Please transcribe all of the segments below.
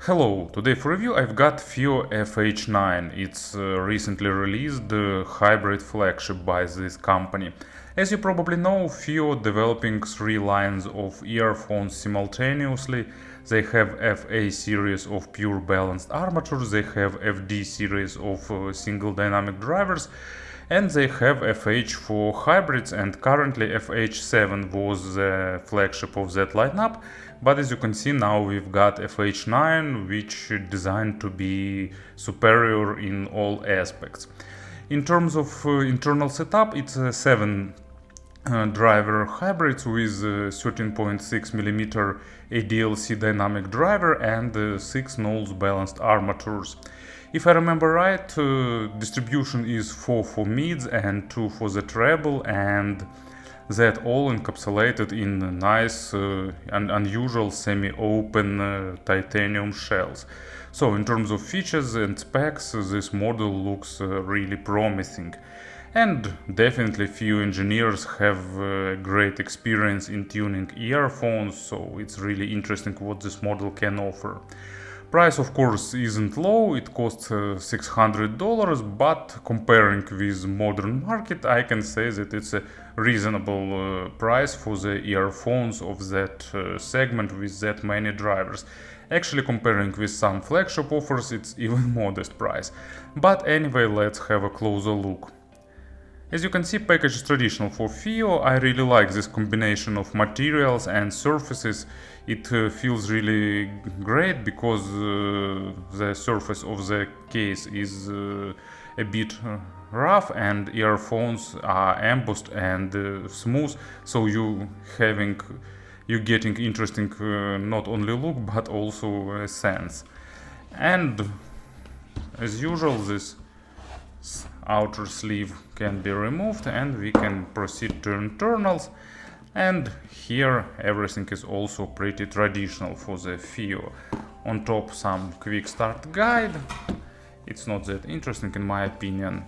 Hello, today for review I've got FiiO FH9. It's recently released hybrid flagship by this company. As you probably know, FiiO developing 3 lines of earphones simultaneously. They have FA series of pure balanced armatures, they have FD series of single dynamic drivers, and they have FH for hybrids, and currently FH7 was the flagship of that lineup. But as you can see, now we've got FH9, which is designed to be superior in all aspects. In terms of internal setup, it's a 7 driver hybrid with 13.6mm ADLC dynamic driver and 6 nulls balanced armatures. If I remember right, distribution is 4 for mids and 2 for the treble, and that all encapsulated in nice and unusual semi-open titanium shells. So in terms of features and specs, this model looks really promising. And definitely few engineers have great experience in tuning earphones, so it's really interesting what this model can offer. Price of course isn't low, it costs $600, but comparing with modern market I can say that it's a reasonable price for the earphones of that segment with that many drivers. Actually, comparing with some flagship offers, it's even modest price. But anyway, let's have a closer look. As you can see, package is traditional for FiiO. I really like this combination of materials and surfaces. It feels really great because the surface of the case is a bit rough and earphones are embossed and smooth, so you're getting interesting not only look but also sense. And as usual, this outer sleeve can be removed and we can proceed to internals. And here everything is also pretty traditional for the FiiO. On top some quick start guide. It's not that interesting in my opinion.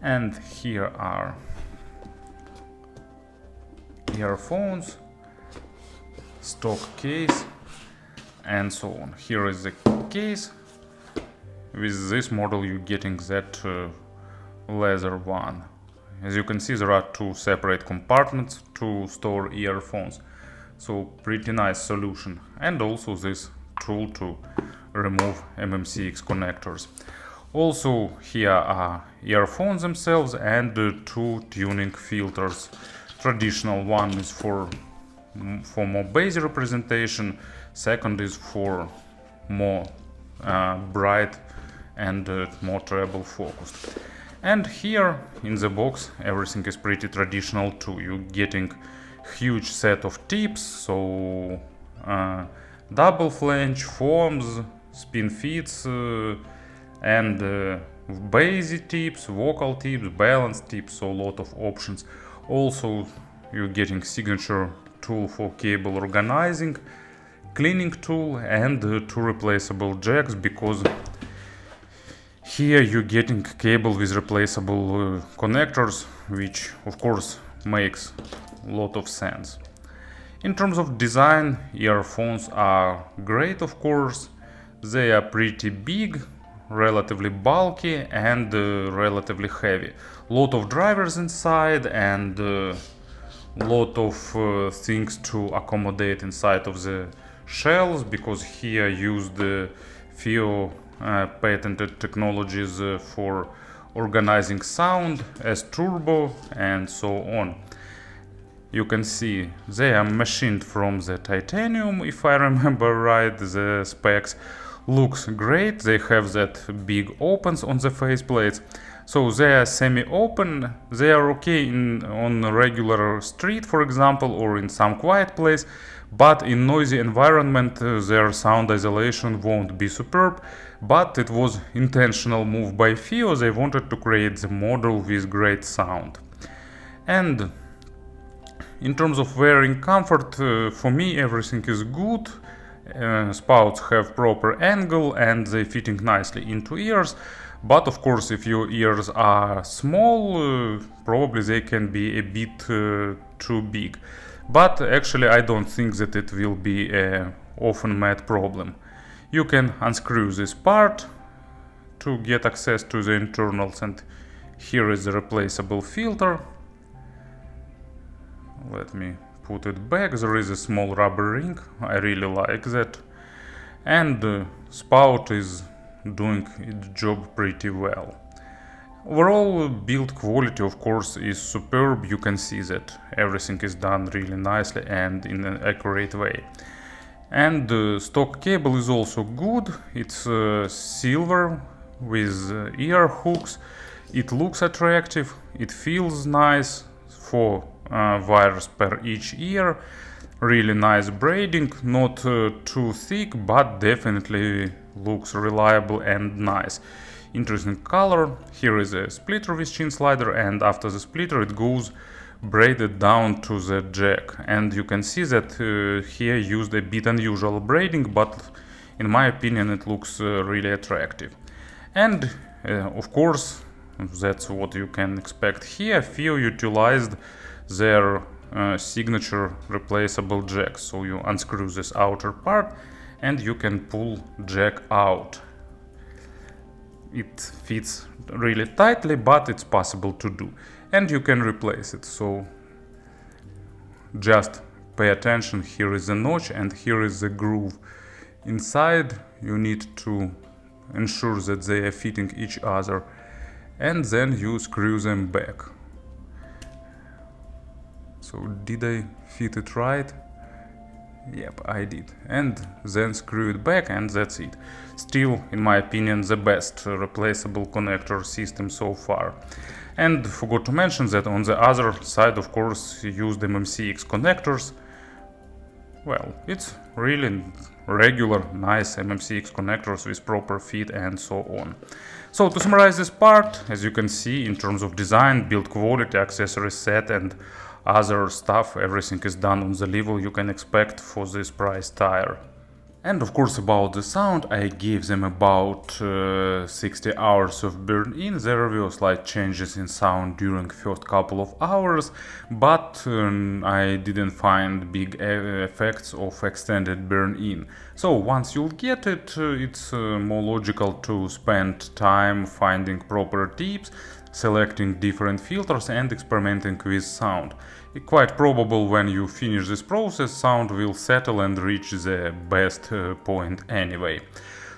And here are earphones, stock case, and so on. Here is the case. With this model you're getting that leather one. As you can see, there are 2 separate compartments to store earphones, so pretty nice solution. And also this tool to remove MMCX connectors. Also here are earphones themselves and 2 tuning filters. Traditional one is for more basic representation, second is for more bright and more treble focused. And here in the box everything is pretty traditional too. You're getting huge set of tips, so double flange, forms, spin fits, and basic tips, vocal tips, balance tips, so a lot of options. Also you're getting signature tool for cable organizing, cleaning tool, and 2 replaceable jacks, because here you're getting cable with replaceable connectors, which of course makes a lot of sense. In terms of design, earphones are great, of course. They are pretty big, relatively bulky, and relatively heavy. Lot of drivers inside and lot of things to accommodate inside of the shells, because here used the FiiO patented technologies for organizing sound as turbo and so on. You can see they are machined from the titanium, if I remember right. The specs looks great. They have that big opens on the faceplates, so they are semi-open. They are okay on a regular street, for example, or in some quiet place, but in noisy environment their sound isolation won't be superb. But it was intentional move by FiiO. They wanted to create the model with great sound. And in terms of wearing comfort, for me everything is good. Spouts have proper angle and they fitting nicely into ears. But of course, if your ears are small, probably they can be a bit too big. But actually I don't think that it will be a often met problem. You can unscrew this part to get access to the internals, and here is the replaceable filter. Let me put it back. There is a small rubber ring, I really like that, and the spout is doing its job pretty well. Overall build quality of course is superb. You can see that everything is done really nicely and in an accurate way. And the stock cable is also good. It's silver with ear hooks. It looks attractive, it feels nice, 4 wires per each ear. Really nice braiding, not too thick, but definitely looks reliable and nice. Interesting color. Here is a splitter with chin slider, and after the splitter it goes braided down to the jack. And you can see that here used a bit unusual braiding, but in my opinion it looks really attractive. And of course, that's what you can expect here. FiiO utilized their signature replaceable jack. So you unscrew this outer part and you can pull jack out. It fits really tightly, but it's possible to do. And you can replace it. So just pay attention. Here is a notch and here is the groove. Inside you need to ensure that they are fitting each other, and then you screw them back. So did I fit it right? Yep, I did. And then screw it back, and that's it. Still, in my opinion, the best replaceable connector system so far. And forgot to mention that on the other side, of course, used MMCX connectors. Well, it's really regular, nice MMCX connectors with proper fit and so on. So to summarize this part, as you can see, in terms of design, build quality, accessory set and other stuff, everything is done on the level you can expect for this price tire. And of course about the sound, I gave them about 60 hours of burn-in. There were slight changes in sound during first couple of hours, but I didn't find big effects of extended burn-in. So once you'll get it, it's more logical to spend time finding proper tips, selecting different filters and experimenting with sound. Quite probable when you finish this process, sound will settle and reach the best point anyway.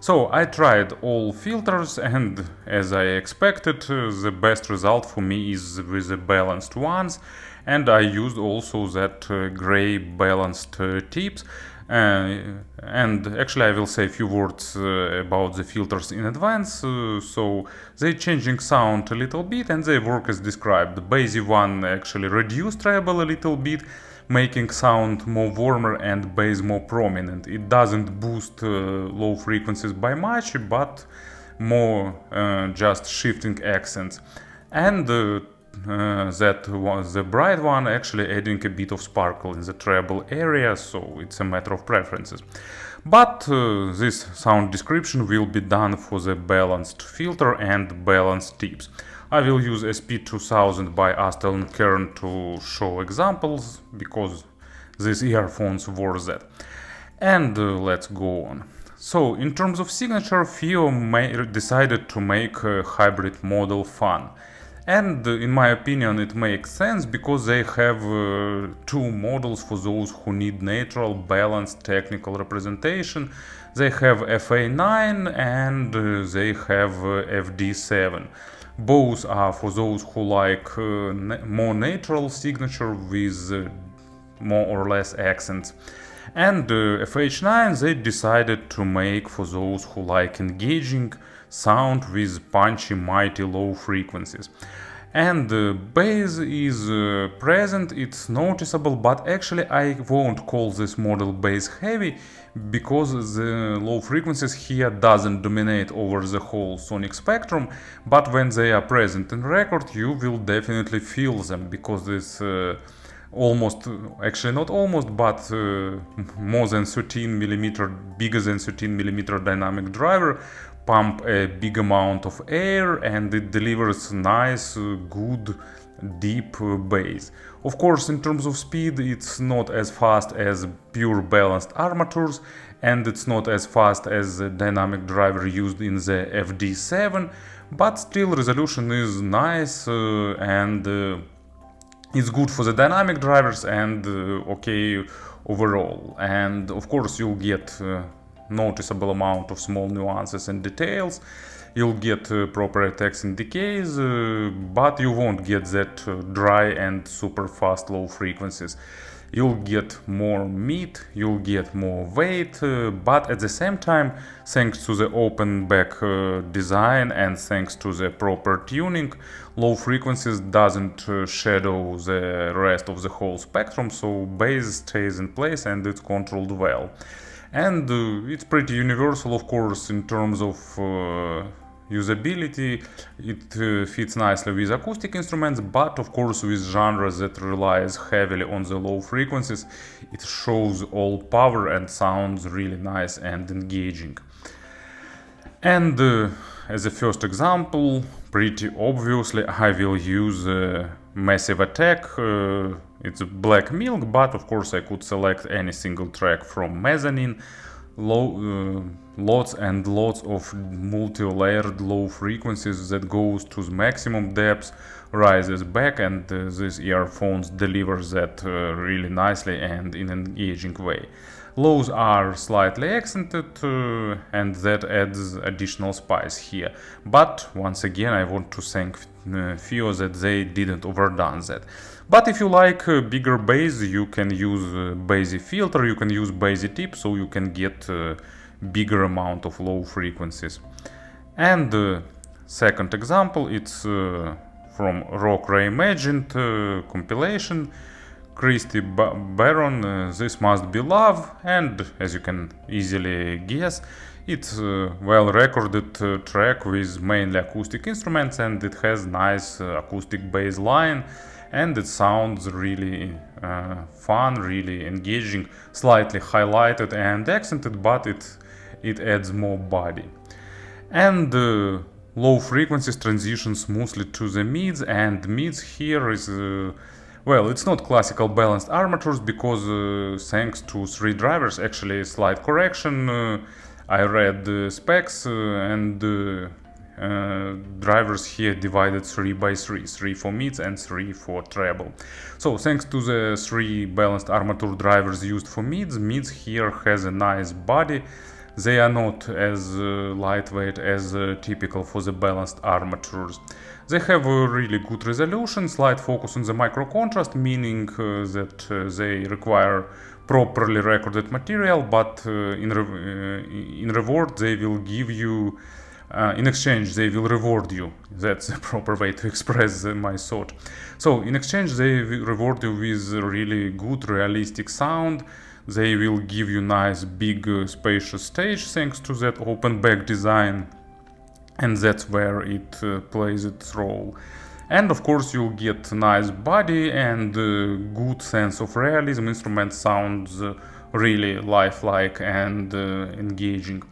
So I tried all filters, and as I expected, the best result for me is with the balanced ones, and I used also that gray balanced tips. And actually I will say a few words about the filters in advance. So they changing sound a little bit and they work as described. The basic one actually reduced treble a little bit, making sound more warmer and bass more prominent. It doesn't boost low frequencies by much, but more just shifting accents. And that was the bright one, actually adding a bit of sparkle in the treble area, so it's a matter of preferences. But this sound description will be done for the balanced filter and balanced tips. I will use SP2000 by Astel & Kern to show examples, because these earphones were that. And let's go on. So in terms of signature, FiiO decided to make a hybrid model fun. And in my opinion it makes sense, because they have two models for those who need natural, balanced technical representation. They have FA9 and they have FD7. Both are for those who like more natural signature with more or less accents. And FH9 they decided to make for those who like engaging sound with punchy, mighty low frequencies. And the bass is present, it's noticeable, but actually I won't call this model bass heavy, because the low frequencies here doesn't dominate over the whole sonic spectrum, but when they are present in record you will definitely feel them, because this almost, actually not almost, but more than 13mm, bigger than 13mm dynamic driver pump a big amount of air, and it delivers nice, good deep bass. Of course, in terms of speed, it's not as fast as pure balanced armatures, and it's not as fast as the dynamic driver used in the FD7, but still resolution is nice and it's good for the dynamic drivers and okay overall. And of course you'll get noticeable amount of small nuances and details. You'll get proper attacks and decays, but you won't get that dry and super fast low frequencies. You'll get more meat, you'll get more weight, but at the same time, thanks to the open back design and thanks to the proper tuning, low frequencies doesn't shadow the rest of the whole spectrum, so bass stays in place and it's controlled well. And it's pretty universal, of course, in terms of usability. It fits nicely with acoustic instruments, but of course with genres that relies heavily on the low frequencies, it shows all power and sounds really nice and engaging. And as a first example, pretty obviously I will use Massive Attack. It's Black Milk, but of course I could select any single track from Mezzanine. Lots and lots of multi-layered low frequencies that goes to the maximum depths, rises back, and these earphones delivers that really nicely and in an engaging way. Lows are slightly accented and that adds additional spice here. But once again I want to thank FiiO that they didn't overdone that. But if you like bigger bass, you can use bassy filter, you can use bassy tip, so you can get bigger amount of low frequencies. And second example, it's from Rock Reimagined compilation, Christy Baron, This Must Be Love, and as you can easily guess, it's a well-recorded track with mainly acoustic instruments, and it has nice acoustic bass line, and it sounds really fun, really engaging, slightly highlighted and accented, but it adds more body. And low frequencies transition smoothly to the mids, and mids here is well, it's not classical balanced armatures because thanks to 3 drivers, actually slight correction, I read the specs and drivers here divided 3 by 3, 3 for mids and 3 for treble. So thanks to the 3 balanced armature drivers used for mids here has a nice body. They are not as lightweight as typical for the balanced armatures. They have a really good resolution, slight focus on the micro contrast, meaning that they require properly recorded material, but in reward they will give you, in exchange they will reward you. That's the proper way to express my thought. So in exchange they will reward you with really good realistic sound. They will give you nice big spacious stage thanks to that open back design, and that's where it plays its role. And of course you'll get nice body and good sense of realism. Instrument sounds really lifelike and engaging,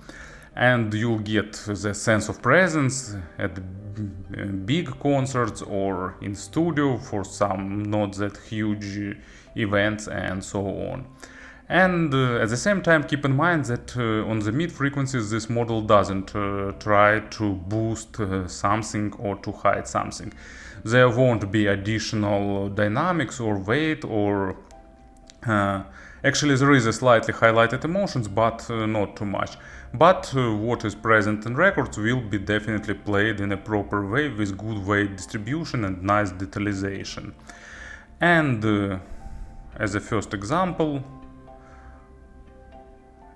and you'll get the sense of presence at big concerts or in studio for some not that huge events and so on. And at the same time, keep in mind that on the mid frequencies this model doesn't try to boost something or to hide something. There won't be additional dynamics or weight or actually there is a slightly highlighted emotions, but not too much. But what is present in records will be definitely played in a proper way with good weight distribution and nice detalization. And as a first example,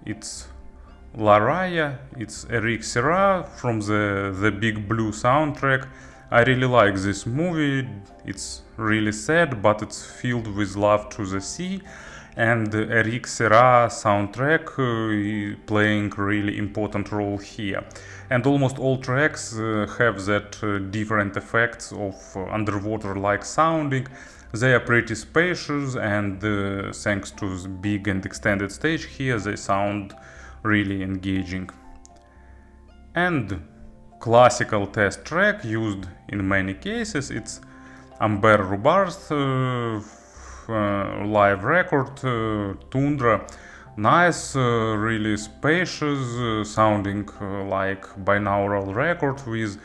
it's Raya, it's Éric Serra from the Big Blue soundtrack. I really like this movie. It's really sad, but it's filled with love to the sea. And Éric Serra soundtrack playing really important role here. And almost all tracks have that different effects of underwater-like sounding. They are pretty spacious, and thanks to the big and extended stage here, they sound really engaging. And classical test track used in many cases, it's Amber Rubarth live record, Tundra. Nice, really spacious, sounding like binaural record with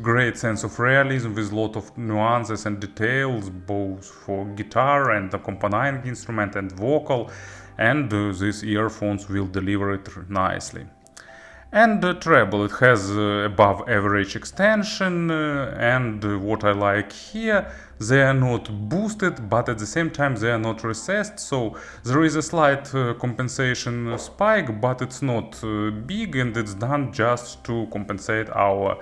great sense of realism, with a lot of nuances and details, both for guitar and accompanying instrument and vocal, and these earphones will deliver it nicely. And the treble, it has above average extension, and what I like here, they are not boosted, but at the same time they are not recessed, so there is a slight compensation spike, but it's not big, and it's done just to compensate our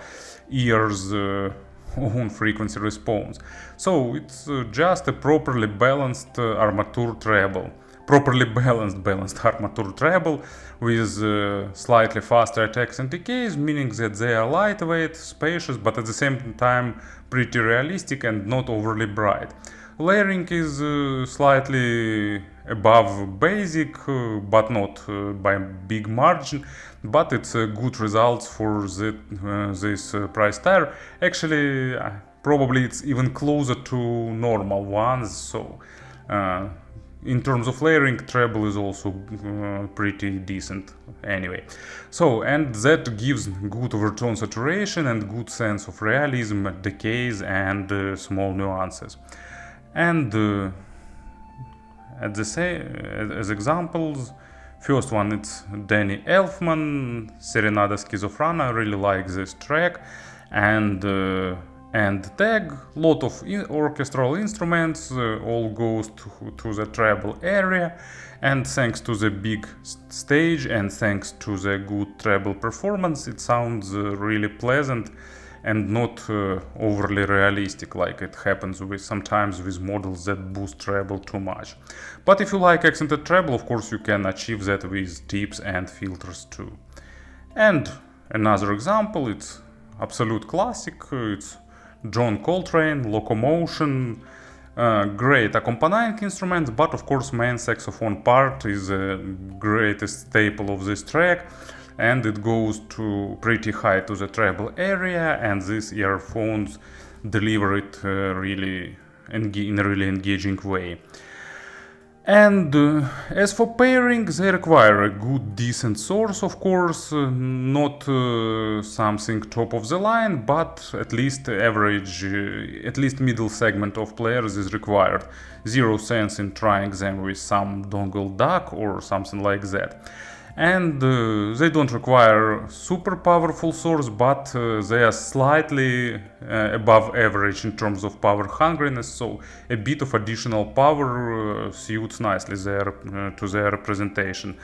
ears' own frequency response. So it's just a properly balanced armature treble. Properly balanced armature treble with slightly faster attacks and decays, meaning that they are lightweight, spacious, but at the same time pretty realistic and not overly bright. Layering is slightly above basic, but not by a big margin, but it's a good result for this price tier. Actually, probably it's even closer to normal ones, so in terms of layering, treble is also pretty decent anyway. So, and that gives good overtone saturation and good sense of realism, decays and small nuances. And as examples, first one, it's Danny Elfman, Serenada Schizophrenia. I really like this track. And tag, lot of orchestral instruments, all goes to the treble area, and thanks to the big stage and thanks to the good treble performance, it sounds really pleasant and not overly realistic like it happens with sometimes with models that boost treble too much. But if you like accented treble, of course you can achieve that with tips and filters too. And another example, it's absolute classic, it's John Coltrane, Locomotion, great accompanying instruments, but of course main saxophone part is the greatest staple of this track, and it goes to pretty high to the treble area, and these earphones deliver it really in a really engaging way. And as for pairing, they require a good, decent source, of course, not something top of the line, but at least average, at least middle segment of players is required. Zero sense in trying them with some dongle DAC or something like that. And they don't require super powerful source, but they are slightly above average in terms of power hungriness, so a bit of additional power suits nicely to their representation.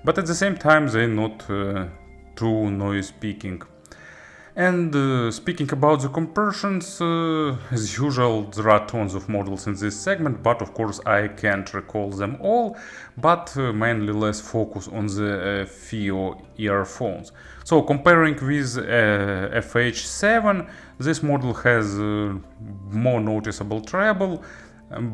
But at the same time, they're not too noise-speaking. And speaking about the compressions, as usual, there are tons of models in this segment, but of course I can't recall them all, but mainly let's focus on the FiiO earphones. So comparing with FH9, this model has more noticeable treble,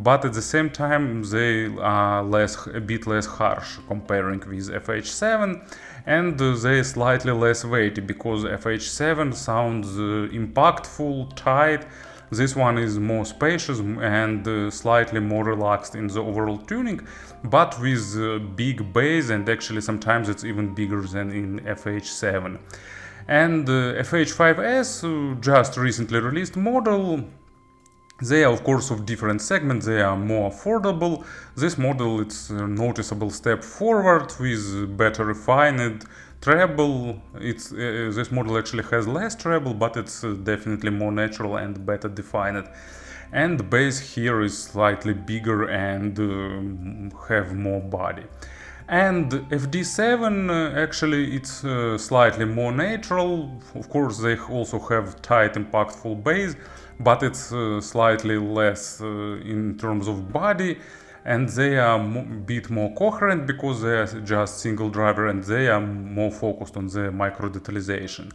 but at the same time they are a bit less harsh comparing with FH9, and they are slightly less weighty because FH9 sounds impactful, tight. This one is more spacious and slightly more relaxed in the overall tuning, but with big bass, and actually sometimes it's even bigger than in FH9. And FH5S, just recently released model. They are of course of different segments, they are more affordable. This model, it's a noticeable step forward with better refined treble. This model actually has less treble, but it's definitely more natural and better defined. And the bass here is slightly bigger and have more body. And FD7 actually it's slightly more natural. Of course they also have tight impactful bass, but it's slightly less in terms of body, and they are a bit more coherent because they are just single driver and they are more focused on the micro detalization.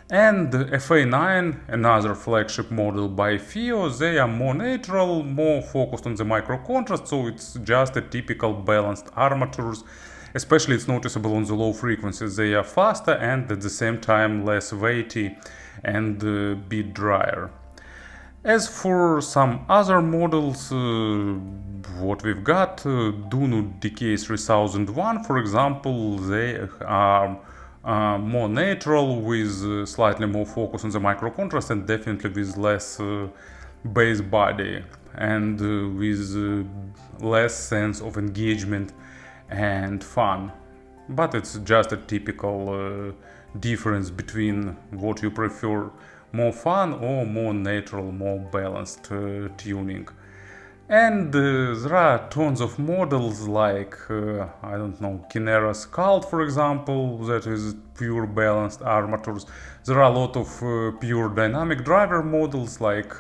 And FA9, another flagship model by FiiO, they are more natural, more focused on the micro contrast, so it's just a typical balanced armatures. Especially it's noticeable on the low frequencies, they are faster and at the same time less weighty and a bit drier. As for some other models, what we've got, Dunu DK3001, for example, they are more natural, with slightly more focus on the micro contrast and definitely with less bass body and with less sense of engagement and fun. But it's just a typical difference between what you prefer, more fun or more natural, more balanced tuning. And there are tons of models like, I don't know, Kinera's Cult, for example, that is pure balanced armatures. There are a lot of pure dynamic driver models like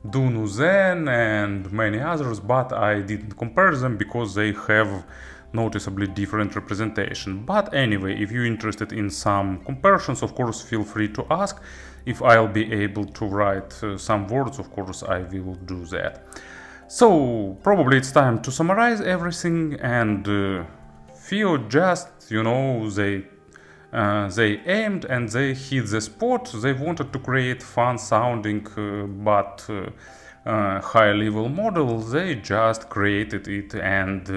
Dunu Zen and many others, but I didn't compare them because they have noticeably different representation. But anyway, if you're interested in some comparisons, of course, feel free to ask. If I'll be able to write some words, of course, I will do that. So, probably it's time to summarize everything, and FiiO just, they aimed and they hit the spot. They wanted to create fun sounding but high level model. They just created it, and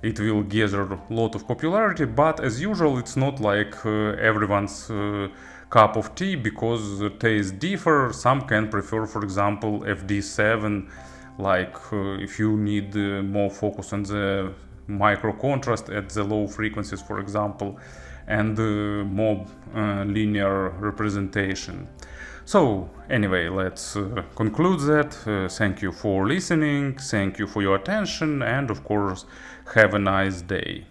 it will gather a lot of popularity, but as usual it's not like everyone's cup of tea, because the tastes differ. Some can prefer, for example, FD7, like if you need more focus on the micro contrast at the low frequencies, for example, and more linear representation. So anyway, let's conclude that. Thank you for listening, thank you for your attention, and of course, have a nice day.